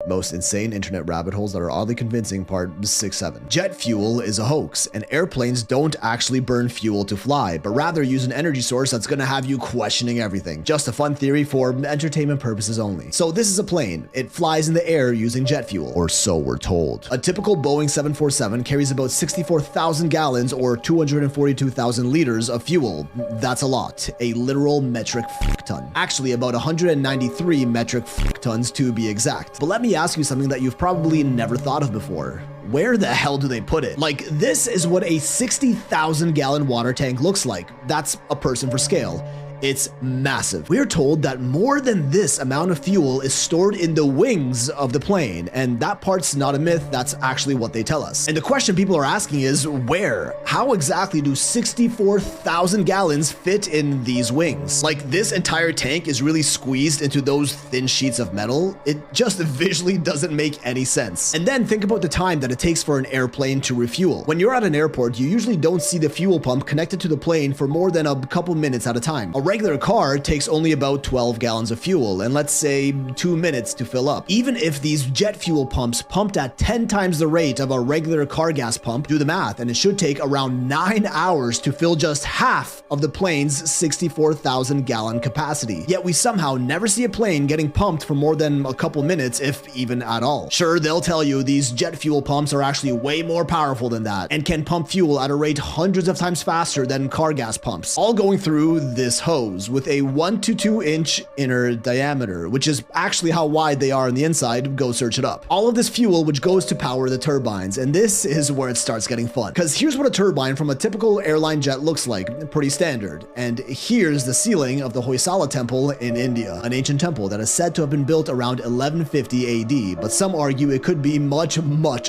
Most insane internet rabbit holes that are oddly convincing, part 6-7. Jet fuel is a hoax, and airplanes don't actually burn fuel to fly, but rather use an energy source that's gonna have you questioning everything. Just a fun theory for entertainment purposes only. So this is a plane. It flies in the air using jet fuel, or so we're told. A typical Boeing 747 carries about 64,000 gallons or 242,000 liters of fuel. That's a lot. A literal metric ton. Actually, about 193 metric tons to be exact. But let me ask you something that you've probably never thought of before. Where the hell do they put it? Like, this is what a 60,000 gallon water tank looks like. That's a person for scale. It's massive. We're told that more than this amount of fuel is stored in the wings of the plane, and that part's not a myth, that's actually what they tell us. And the question people are asking is, where? How exactly do 64,000 gallons fit in these wings? Like, this entire tank is really squeezed into those thin sheets of metal? It just visually doesn't make any sense. And then think about the time that it takes for an airplane to refuel. When you're at an airport, you usually don't see the fuel pump connected to the plane for more than a couple minutes at a time. A regular car takes only about 12 gallons of fuel, and let's say 2 minutes to fill up. Even if these jet fuel pumps pumped at 10 times the rate of a regular car gas pump, do the math, and it should take around 9 hours to fill just half of the plane's 64,000 gallon capacity. Yet we somehow never see a plane getting pumped for more than a couple minutes, if even at all. Sure, they'll tell you these jet fuel pumps are actually way more powerful than that, and can pump fuel at a rate hundreds of times faster than car gas pumps, all going through this hose with a 1 to 2 inch inner diameter, which is actually how wide they are on the inside. Go search it up. All of this fuel which goes to power the turbines, and this is where it starts getting fun. Because here's what a turbine from a typical airline jet looks like, pretty standard. And here's the ceiling of the Hoysala temple in India, an ancient temple that is said to have been built around 1150 AD, but some argue it could be much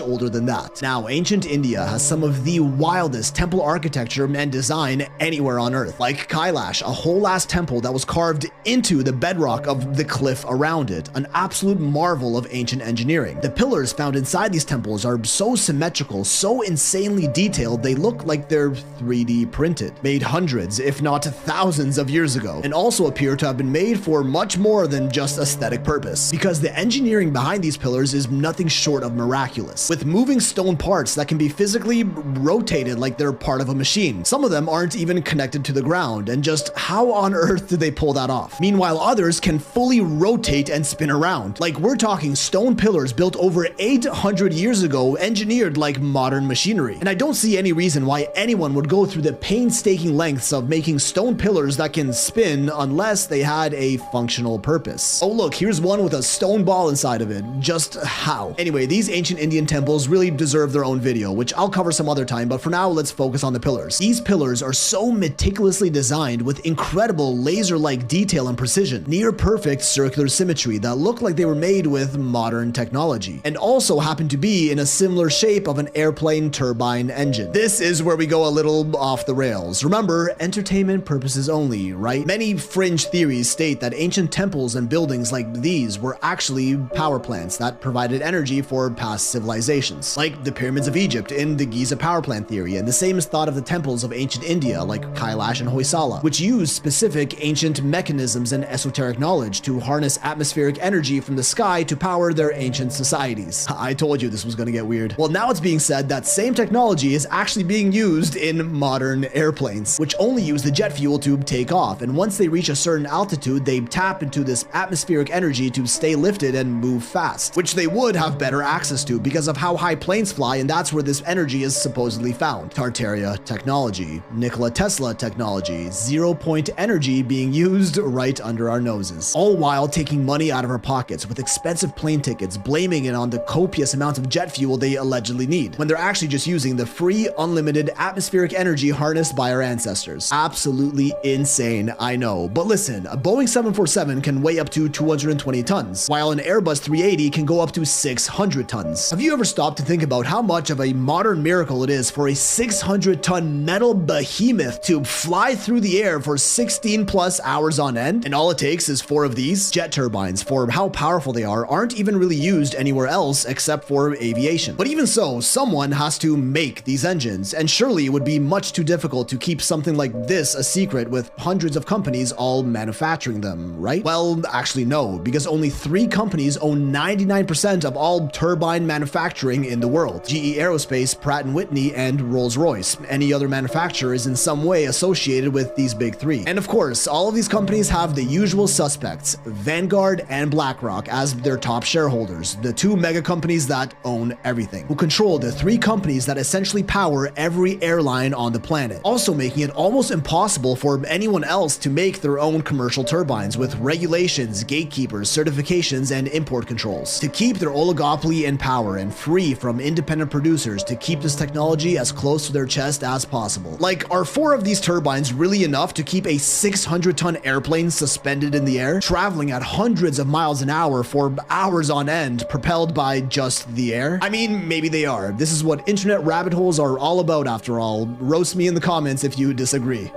older than that. Now, ancient India has some of the wildest temple architecture and design anywhere on earth, like Kailash, a whole last temple that was carved into the bedrock of the cliff around it, an absolute marvel of ancient engineering. The pillars found inside these temples are so symmetrical, so insanely detailed, they look like they're 3D printed, made hundreds, if not thousands of years ago, and also appear to have been made for much more than just aesthetic purpose, because the engineering behind these pillars is nothing short of miraculous, with moving stone parts that can be physically rotated like they're part of a machine. Some of them aren't even connected to the ground, and just how on earth did they pull that off? Meanwhile, others can fully rotate and spin around. Like, we're talking stone pillars built over 800 years ago, engineered like modern machinery. And I don't see any reason why anyone would go through the painstaking lengths of making stone pillars that can spin unless they had a functional purpose. Oh look, here's one with a stone ball inside of it. Just how? Anyway, these ancient Indian temples really deserve their own video, which I'll cover some other time, but for now, let's focus on the pillars. These pillars are so meticulously designed with incredible laser-like detail and precision, near perfect circular symmetry that look like they were made with modern technology, and also happen to be in a similar shape of an airplane turbine engine. This is where we go a little off the rails. Remember, entertainment purposes only, right? Many fringe theories state that ancient temples and buildings like these were actually power plants that provided energy for past civilizations, like the pyramids of Egypt in the Giza power plant theory, and the same is thought of the temples of ancient India like Kailash and Hoysala, which used specific ancient mechanisms and esoteric knowledge to harness atmospheric energy from the sky to power their ancient societies. I told you this was gonna get weird. Well, now it's being said that same technology is actually being used in modern airplanes, which only use the jet fuel to take off, and once they reach a certain altitude, they tap into this atmospheric energy to stay lifted and move fast, which they would have better access to because of how high planes fly, and that's where this energy is supposedly found. Tartaria technology, Nikola Tesla technology, zero-point energy being used right under our noses, all while taking money out of our pockets with expensive plane tickets, blaming it on the copious amounts of jet fuel they allegedly need, when they're actually just using the free, unlimited atmospheric energy harnessed by our ancestors. Absolutely insane, I know. But listen, a Boeing 747 can weigh up to 220 tons, while an Airbus 380 can go up to 600 tons. Have you ever stopped to think about how much of a modern miracle it is for a 600-ton metal behemoth to fly through the air for 16 plus hours on end, and all it takes is 4 of these jet turbines, for how powerful they are, aren't even really used anywhere else except for aviation. But even so, someone has to make these engines, and surely it would be much too difficult to keep something like this a secret with hundreds of companies all manufacturing them, right? Well, actually no, because only 3 companies own 99% of all turbine manufacturing in the world: GE Aerospace, Pratt & Whitney, and Rolls-Royce. Any other manufacturer is in some way associated with these big 3. And of course, all of these companies have the usual suspects, Vanguard and BlackRock, as their top shareholders, the 2 mega companies that own everything, who control the 3 companies that essentially power every airline on the planet, also making it almost impossible for anyone else to make their own commercial turbines, with regulations, gatekeepers, certifications, and import controls, to keep their oligopoly in power and free from independent producers to keep this technology as close to their chest as possible. Like, are 4 of these turbines really enough to keep a 600-ton airplane suspended in the air, traveling at hundreds of miles an hour for hours on end, propelled by just the air? I mean, maybe they are. This is what internet rabbit holes are all about after all. Roast me in the comments if you disagree.